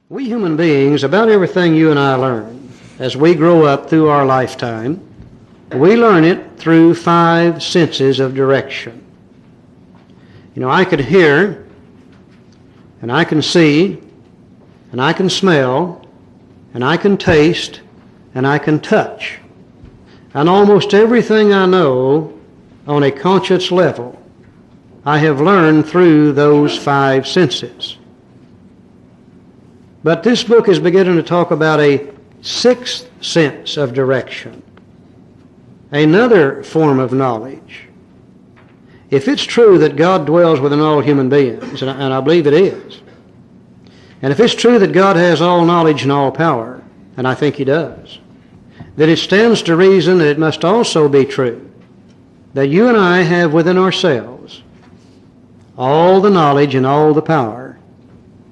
We human beings, about everything you and I learn as we grow up through our lifetime, we learn it through 5 senses of direction. You know, I can hear, and I can see, and I can smell, and I can taste, and I can touch. And almost everything I know on a conscious level, I have learned through those 5 senses. But this book is beginning to talk about a 6th sense of direction, another form of knowledge. If it's true that God dwells within all human beings, and I believe it is, and if it's true that God has all knowledge and all power, and I think He does, then it stands to reason that it must also be true that you and I have within ourselves all the knowledge and all the power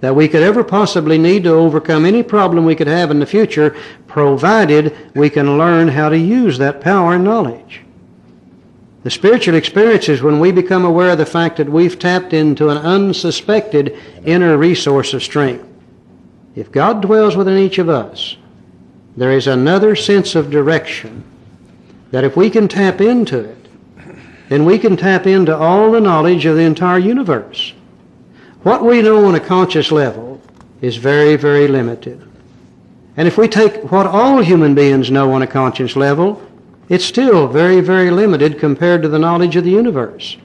that we could ever possibly need to overcome any problem we could have in the future, provided we can learn how to use that power and knowledge. The spiritual experience is when we become aware of the fact that we've tapped into an unsuspected inner resource of strength. If God dwells within each of us, there is another sense of direction that if we can tap into it, then we can tap into all the knowledge of the entire universe. What we know on a conscious level is very, very limited. And if we take what all human beings know on a conscious level, it's still very, very limited compared to the knowledge of the universe.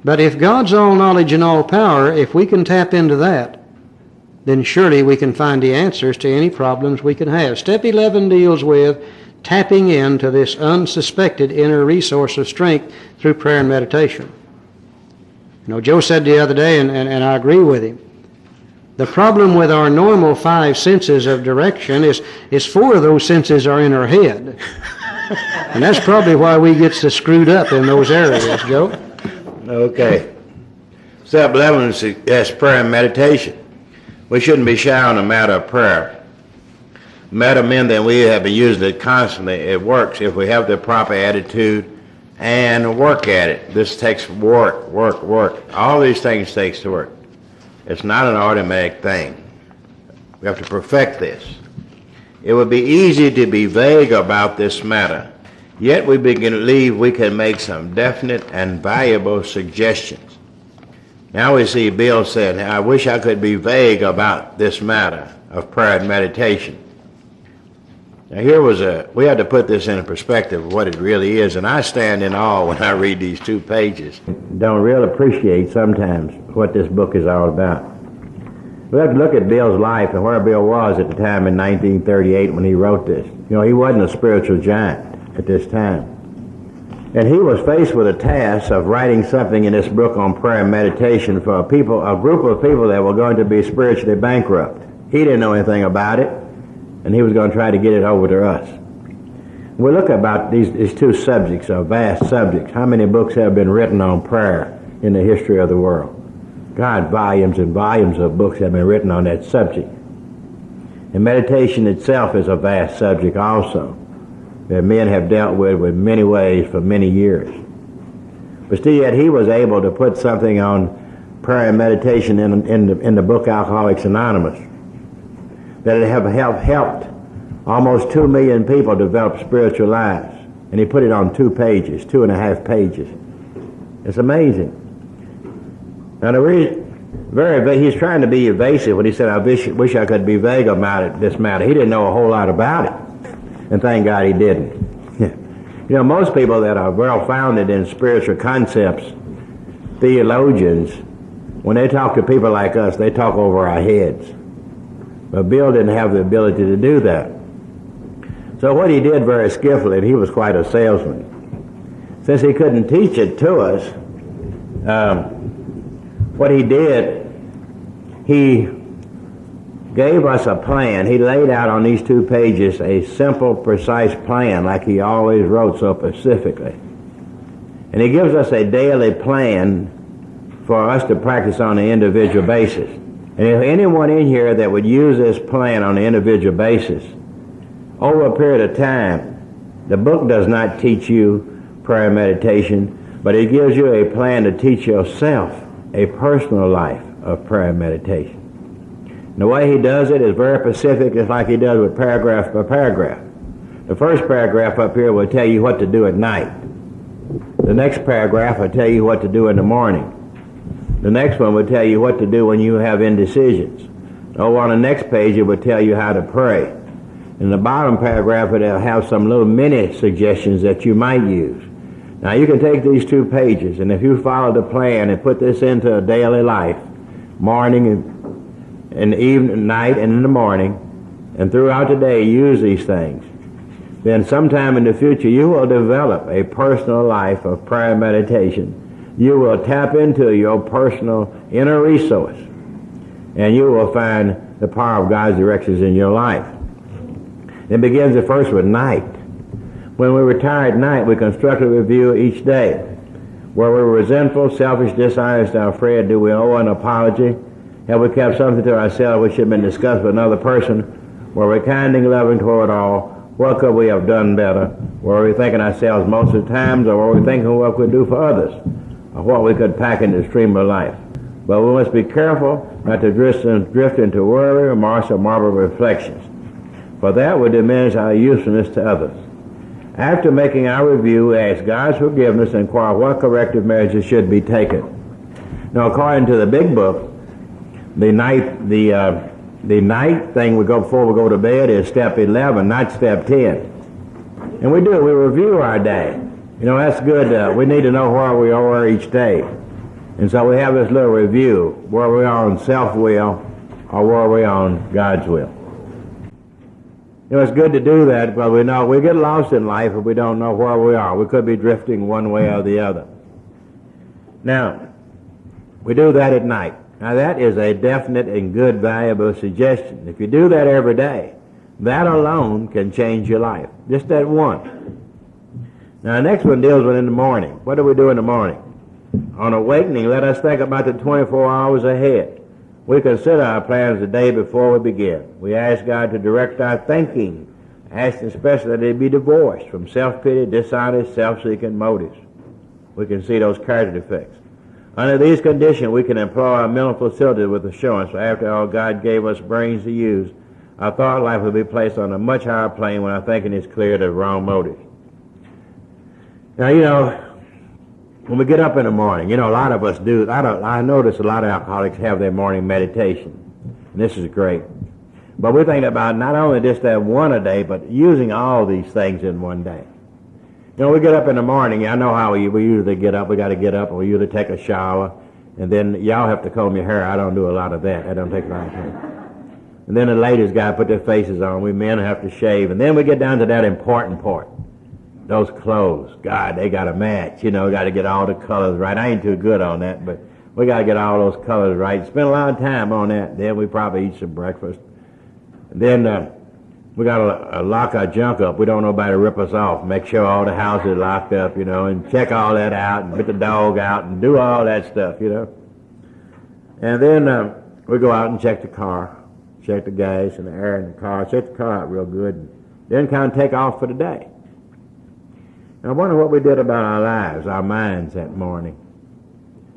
But if God's all knowledge and all power, if we can tap into that, then surely we can find the answers to any problems we can have. Step 11 deals with tapping into this unsuspected inner resource of strength through prayer and meditation. You know, Joe said the other day, and I agree with him, the problem with our normal 5 senses of direction is 4 of those senses are in our head. And that's probably why we get so screwed up in those areas, Joe. Okay. Step 11 is prayer and meditation. We shouldn't be shy on the matter of prayer. The matter meant that we have been using it constantly. It works if we have the proper attitude and work at it. This takes work. All these things takes work. It's not an automatic thing. We have to perfect this. It would be easy to be vague about this matter, yet we believe we can make some definite and valuable suggestions. Now we see Bill said, I wish I could be vague about this matter of prayer and meditation. Now we had to put this in perspective of what it really is, and I stand in awe when I read these 2 pages. Don't really appreciate sometimes what this book is all about. We have to look at Bill's life and where Bill was at the time in 1938 when he wrote this. You know, he wasn't a spiritual giant at this time. And he was faced with a task of writing something in this book on prayer and meditation for a group of people that were going to be spiritually bankrupt. He didn't know anything about it, and he was going to try to get it over to us. We look about these 2 subjects, are vast subjects. How many books have been written on prayer in the history of the world? God, volumes and volumes of books have been written on that subject. And meditation itself is a vast subject also, that men have dealt with many ways for many years. But still yet he was able to put something on prayer and meditation in the book Alcoholics Anonymous that have helped almost 2 million people develop spiritual lives. And he put it on 2 pages, 2.5 pages. It's amazing. Now the reason, he's trying to be evasive when he said, I wish I could be vague about this matter. He didn't know a whole lot about it. And thank God he didn't. You know, most people that are well-founded in spiritual concepts, theologians, when they talk to people like us, they talk over our heads. But Bill didn't have the ability to do that. So what he did very skillfully, and he was quite a salesman, since he couldn't teach it to us, what he did, he gave us a plan. He laid out on these 2 pages a simple, precise plan like he always wrote so specifically. And he gives us a daily plan for us to practice on an individual basis. And if anyone in here that would use this plan on an individual basis, over a period of time, the book does not teach you prayer and meditation, but it gives you a plan to teach yourself a personal life of prayer and meditation. The way he does it is very specific, just like he does with paragraph by paragraph. The first paragraph up here will tell you what to do at night. The next paragraph will tell you what to do in the morning. The next one will tell you what to do when you have indecisions. Over on the next page, it will tell you how to pray. In the bottom paragraph, it'll have some little mini suggestions that you might use. Now, you can take these 2 pages, and if you follow the plan and put this into a daily life, morning and evening, night and in the morning, and throughout the day, use these things, then sometime in the future, you will develop a personal life of prayer and meditation. You will tap into your personal inner resource, and you will find the power of God's directions in your life. It begins at first with night. When we retire at night, we construct a review each day. Where we're resentful, selfish, dishonest, or afraid, do we owe an apology? Have we kept something to ourselves which should have been discussed with another person? Were we kind and loving toward all? What could we have done better? Were we thinking ourselves most of the times, or were we thinking what we could do for others, or what we could pack in the stream of life? But we must be careful not to drift into worry, remorse, or morbid reflections, for that would diminish our usefulness to others. After making our review, we ask God's forgiveness and inquire what corrective measures should be taken. Now, according to the big book, the night thing we go before we go to bed is step 11, not step 10. And we review our day. You know, that's good. We need to know where we are each day. And so we have this little review, where we are on self-will or where we are on God's will. You know, it's good to do that, but we know we get lost in life if we don't know where we are. We could be drifting one way or the other. Now, we do that at night. Now, that is a definite and good, valuable suggestion. If you do that every day, that alone can change your life. Just that one. Now, the next one deals with in the morning. What do we do in the morning? On awakening, let us think about the 24 hours ahead. We consider our plans the day before we begin. We ask God to direct our thinking, asking especially that they be divorced from self-pity, dishonest, self-seeking motives. We can see those character defects. Under these conditions, we can employ our mental facilities with assurance. So after all, God gave us brains to use. Our thought life will be placed on a much higher plane when our thinking is clear of the wrong motives. Now, you know, when we get up in the morning, you know, a lot of us do. I notice a lot of alcoholics have their morning meditation. And this is great. But we're thinking about not only just that one a day, but using all these things in one day. You know, we get up in the morning. I know how we usually get up. We got to get up, and we usually take a shower. And then y'all have to comb your hair. I don't do a lot of that. I don't take a lot of time. And then the ladies got to put their faces on. We men have to shave. And then we get down to that important part. Those clothes, God, they got to match. You know, got to get all the colors right. I ain't too good on that, but we got to get all those colors right. Spend a lot of time on that. Then we probably eat some breakfast. And then we got to lock our junk up. We don't want nobody to rip us off. Make sure all the house is locked up, you know, and check all that out and put the dog out and do all that stuff, you know. And then we go out and check the car, check the gas and the air in the car, check the car out real good, and then kind of take off for the day. I wonder what we did about our lives, our minds that morning.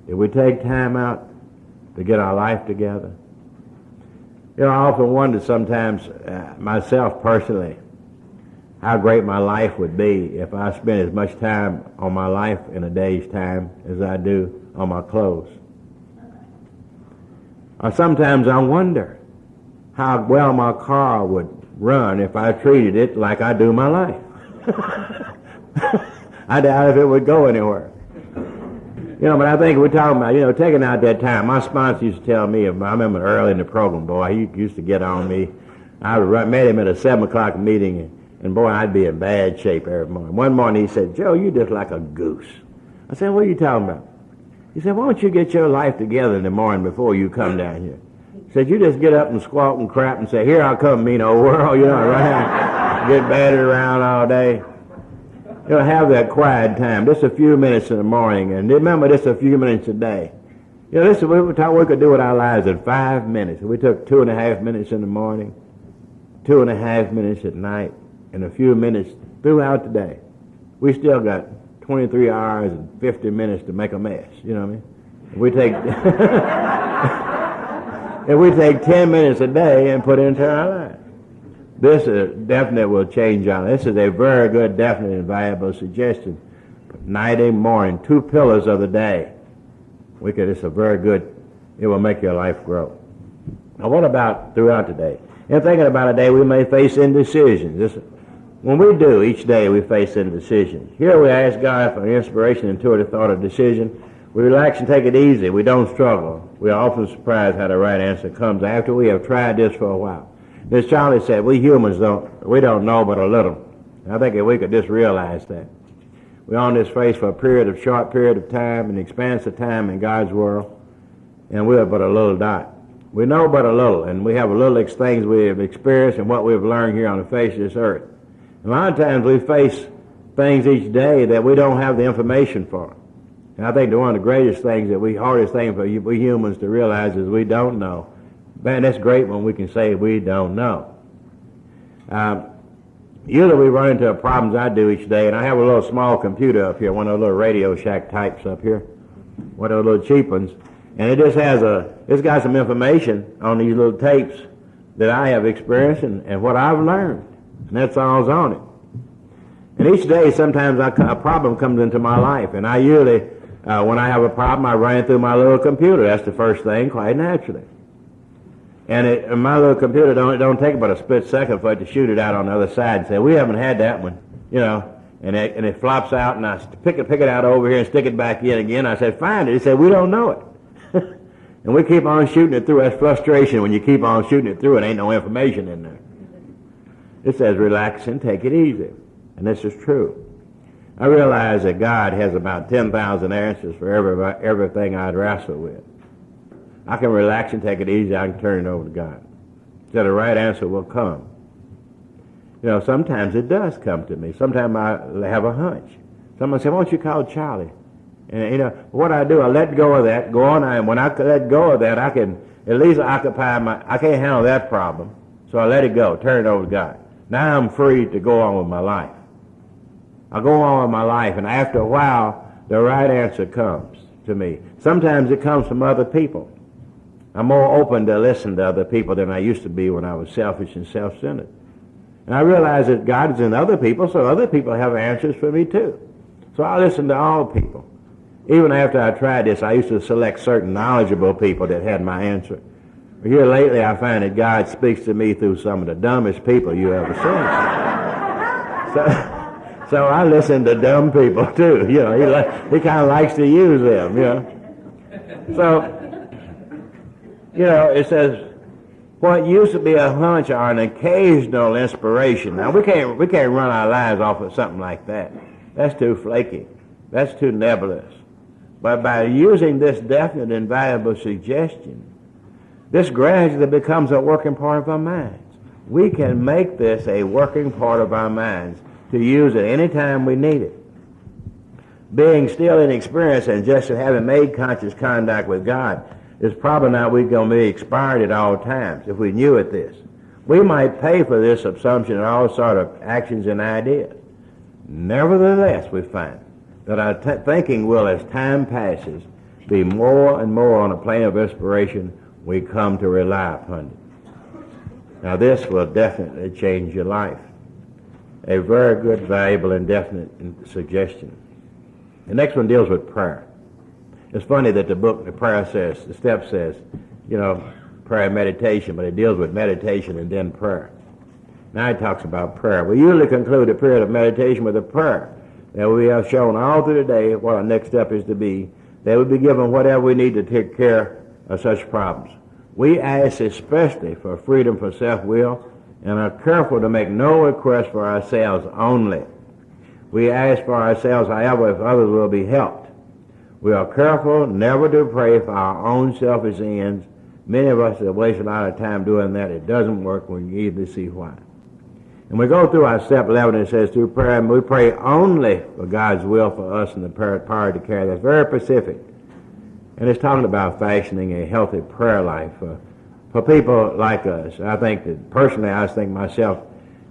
Did we take time out to get our life together? You know, I often wonder sometimes, myself personally, how great my life would be if I spent as much time on my life in a day's time as I do on my clothes. Or sometimes I wonder how well my car would run if I treated it like I do my life. I doubt if it would go anywhere. You know, but I think we're talking about, you know, taking out that time. My sponsor used to tell me, I remember early in the program, boy, he used to get on me. I met him at a 7 o'clock meeting, and boy, I'd be in bad shape every morning. One morning he said, Joe, you're just like a goose. I said, what are you talking about? He said, why don't you get your life together in the morning before you come down here? He said, you just get up and squawk and crap and say, here I come, mean old world, you know, right? Get battered around all day. You know, have that quiet time, just a few minutes in the morning, and remember, just a few minutes a day. You know, this is what we could do with our lives in 5 minutes. We took 2.5 minutes in the morning, 2.5 minutes at night, and a few minutes throughout the day. We still got 23 hours and 50 minutes to make a mess, you know what I mean? We take if we take 10 minutes a day and put it into our life. This definitely will change our life. This is a very good, definite, and valuable suggestion. Night and morning, 2 pillars of the day. It's a very good, it will make your life grow. Now what about throughout the day? In thinking about a day, we may face indecisions. When we do, each day we face indecisions. Here we ask God for inspiration, intuitive thought, or decision. We relax and take it easy. We don't struggle. We are often surprised how the right answer comes after we have tried this for a while. As Charlie said, we humans don't know but a little. I think if we could just realize that. We're on this face for a short period of time, an expanse of time in God's world, and we're but a little dot. We know but a little, and we have a little things we have experienced and what we've learned here on the face of this earth. A lot of times we face things each day that we don't have the information for. And I think that one of the greatest things hardest thing for we humans to realize is we don't know. Man, that's great when we can say we don't know. Usually we run into problems I do each day, and I have a little small computer up here, one of those little Radio Shack types up here, one of those little cheap ones, and it just it's got some information on these little tapes that I have experienced and what I've learned, and that's all's on it. And each day, sometimes a problem comes into my life, and I usually, when I have a problem, I run it through my little computer. That's the first thing, quite naturally. And my little computer don't take about a split second for it to shoot it out on the other side and say, we haven't had that one, and it flops out, and I pick it out over here and stick it back in again. I said, find it. He said, we don't know it. And we keep on shooting it through. That's frustration when you keep on shooting it through and ain't no information in there. It says, relax and take it easy. And this is true. I realize that God has about 10,000 answers for everything I'd wrestle with. I can relax and take it easy. I can turn it over to God. So the right answer will come. Sometimes it does come to me. Sometimes I have a hunch. Someone said, why don't you call Charlie? And, what I do, I let go of that, go on, and when I let go of that, I can at least occupy I can't handle that problem, so I let it go, turn it over to God. Now I'm free to go on with my life. I go on with my life, and after a while, the right answer comes to me. Sometimes it comes from other people. I'm more open to listen to other people than I used to be when I was selfish and self-centered. And I realize that God is in other people, so other people have answers for me too. So I listen to all people. Even after I tried this, I used to select certain knowledgeable people that had my answer. But here lately, I find that God speaks to me through some of the dumbest people you ever seen. So I listen to dumb people too. He kind of likes to use them. So, it says, what used to be a hunch or an occasional inspiration. Now we can't run our lives off of something like that. That's too flaky. That's too nebulous. But by using this definite and valuable suggestion, this gradually becomes a working part of our minds. We can make this a working part of our minds to use it any time we need it. Being still inexperienced and just having made conscious contact with God is probably not we're going to be expired at all times if we knew it this. We might pay for this assumption and all sort of actions and ideas. Nevertheless, we find that our thinking will, as time passes, be more and more on a plane of inspiration. We come to rely upon it. Now this will definitely change your life. A very good, valuable, and definite suggestion. The next one deals with prayer. It's funny that the step says, prayer and meditation, but it deals with meditation and then prayer. Now it talks about prayer. We usually conclude a period of meditation with a prayer. That we have shown all through the day what our next step is to be. That we be given whatever we need to take care of such problems. We ask especially for freedom for self-will and are careful to make no request for ourselves only. We ask for ourselves, however, if others will be helped. We are careful never to pray for our own selfish ends. Many of us have wasted a lot of time doing that. It doesn't work. We can easily see why. And we go through our step 11, it says through prayer, and we pray only for God's will for us and the power to carry. That's very specific. And it's talking about fashioning a healthy prayer life for people like us. I think that personally, I think myself,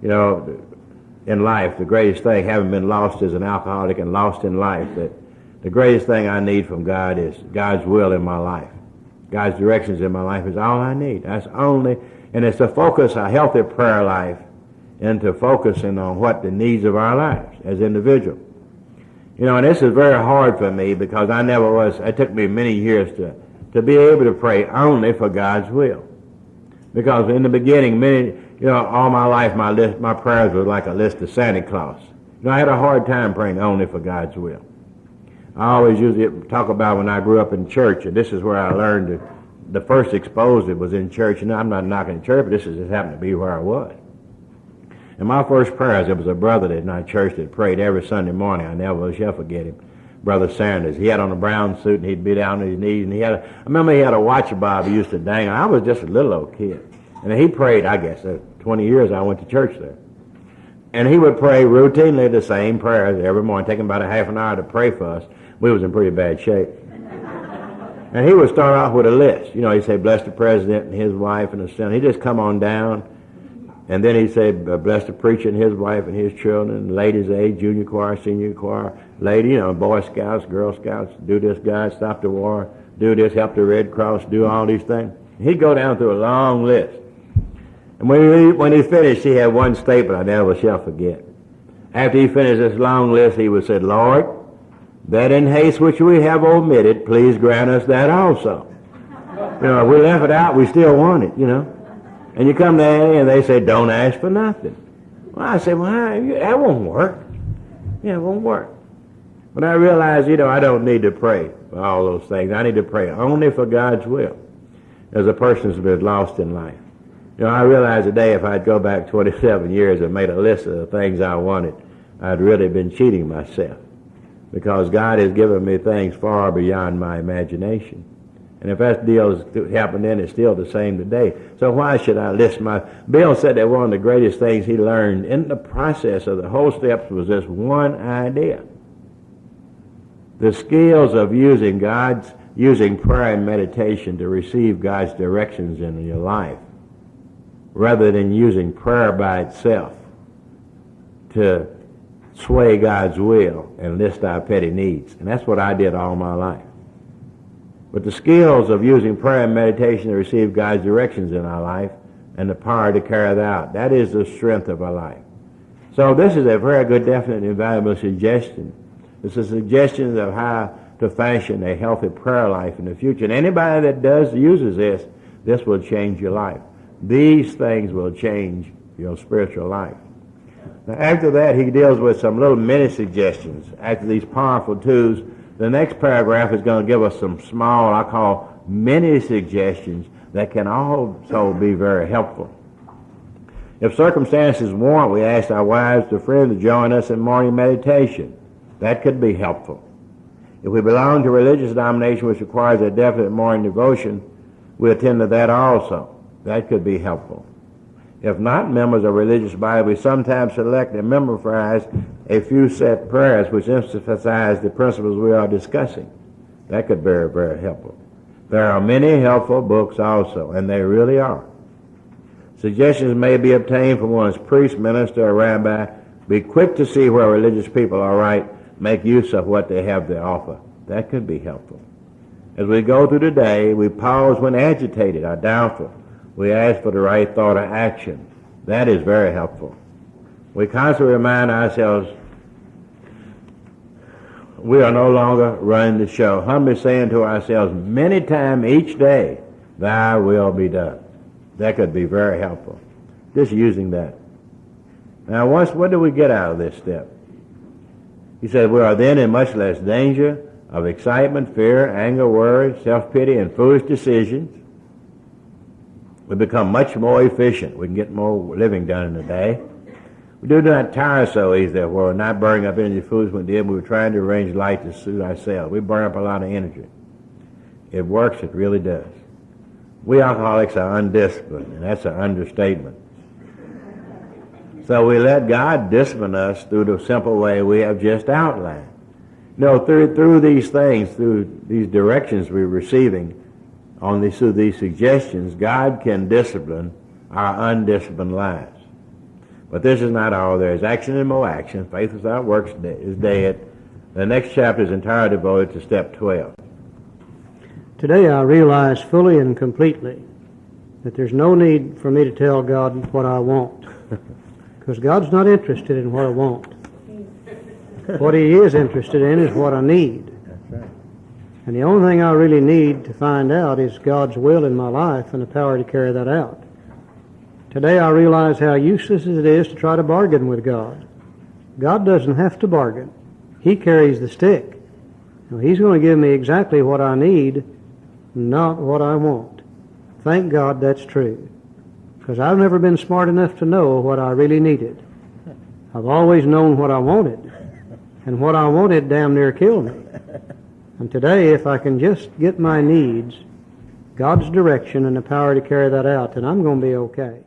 in life, the greatest thing, having been lost as an alcoholic and lost in life, that the greatest thing I need from God is God's will in my life. God's directions in my life is all I need. That's only, and it's to focus a healthy prayer life into focusing on what the needs of our lives as individuals. You know, and this is very hard for me because it took me many years to be able to pray only for God's will. Because in the beginning, all my life, my prayers were like a list of Santa Claus. You know, I had a hard time praying only for God's will. I always usually talk about when I grew up in church, and this is where I learned the first exposure was in church. And I'm not knocking the church, but this just happened to be where I was. And my first prayers, there was a brother in our church that prayed every Sunday morning. I never shall forget him. Brother Sanders. He had on a brown suit, and he'd be down on his knees, and I remember he had a watch bob he used to dang. I was just a little old kid. And he prayed, I guess, 20 years I went to church there. And he would pray routinely the same prayers every morning, taking about a half an hour to pray for us. We was in pretty bad shape. And he would start off with a list. You know, he'd say, bless the president and his wife and his son. He'd just come on down. And then he'd say, bless the preacher and his wife and his children, ladies' aid, junior choir, senior choir, lady, Boy Scouts, Girl Scouts, do this, God, stop the war, do this, help the Red Cross, do all these things. He'd go down through a long list. And when he finished, he had one statement I never shall forget. After he finished this long list, he would say, Lord, that in haste which we have omitted, please grant us that also. If we left it out, we still want it, And you come there and they say, don't ask for nothing. Well, I say, well, that won't work. Yeah, it won't work. But I realize, I don't need to pray for all those things. I need to pray only for God's will as a person's been lost in life. I realize today if I'd go back 27 years and made a list of the things I wanted, I'd really been cheating myself because God has given me things far beyond my imagination. And if that deal happened then, it's still the same today. So why should I list Bill said that one of the greatest things he learned in the process of the whole steps was this one idea. The skills of using prayer and meditation to receive God's directions in your life, rather than using prayer by itself to sway God's will and list our petty needs. And that's what I did all my life. But the skills of using prayer and meditation to receive God's directions in our life and the power to carry that out, that is the strength of our life. So this is a very good, definite, and valuable suggestion. It's a suggestion of how to fashion a healthy prayer life in the future. And anybody that uses this will change your life. These things will change your spiritual life. Now after that, he deals with some little mini suggestions. After these powerful tools, the next paragraph is going to give us some small, I call mini suggestions that can also be very helpful. If circumstances warrant, we ask our wives or friends to join us in morning meditation. That could be helpful. If we belong to a religious denomination which requires a definite morning devotion, we attend to that also. That could be helpful. If not members of a religious body, we sometimes select and memorize a few set prayers which emphasize the principles we are discussing. That could be very, very helpful. There are many helpful books also, and they really are. Suggestions may be obtained from one's priest, minister, or rabbi. Be quick to see where religious people are right. Make use of what they have to offer. That could be helpful. As we go through the day, we pause when agitated or doubtful. We ask for the right thought or action. That is very helpful. We constantly remind ourselves we are no longer running the show, humbly saying to ourselves many times each day, thy will be done. That could be very helpful. Just using that. Now, what do we get out of this step? He said, we are then in much less danger of excitement, fear, anger, worry, self-pity, and foolish decisions. We become much more efficient. We can get more living done in a day. We do not tire so easily, therefore, we're not burning up energy foods when we were trying to arrange life to suit ourselves. We burn up a lot of energy. It works, it really does. We alcoholics are undisciplined, and that's an understatement. So we let God discipline us through the simple way we have just outlined. Through these things, through these directions we're receiving, through these suggestions, God can discipline our undisciplined lives. But this is not all there is. Action and more action. Faith without works is dead. The next chapter is entirely devoted to step 12. Today I realize fully and completely that there's no need for me to tell God what I want, because God's not interested in what I want. What He is interested in is what I need. And the only thing I really need to find out is God's will in my life and the power to carry that out. Today I realize how useless it is to try to bargain with God. God doesn't have to bargain. He carries the stick. Now, He's going to give me exactly what I need, not what I want. Thank God that's true, because I've never been smart enough to know what I really needed. I've always known what I wanted, and what I wanted damn near killed me. And today, if I can just get my needs, God's direction, and the power to carry that out, then I'm going to be okay.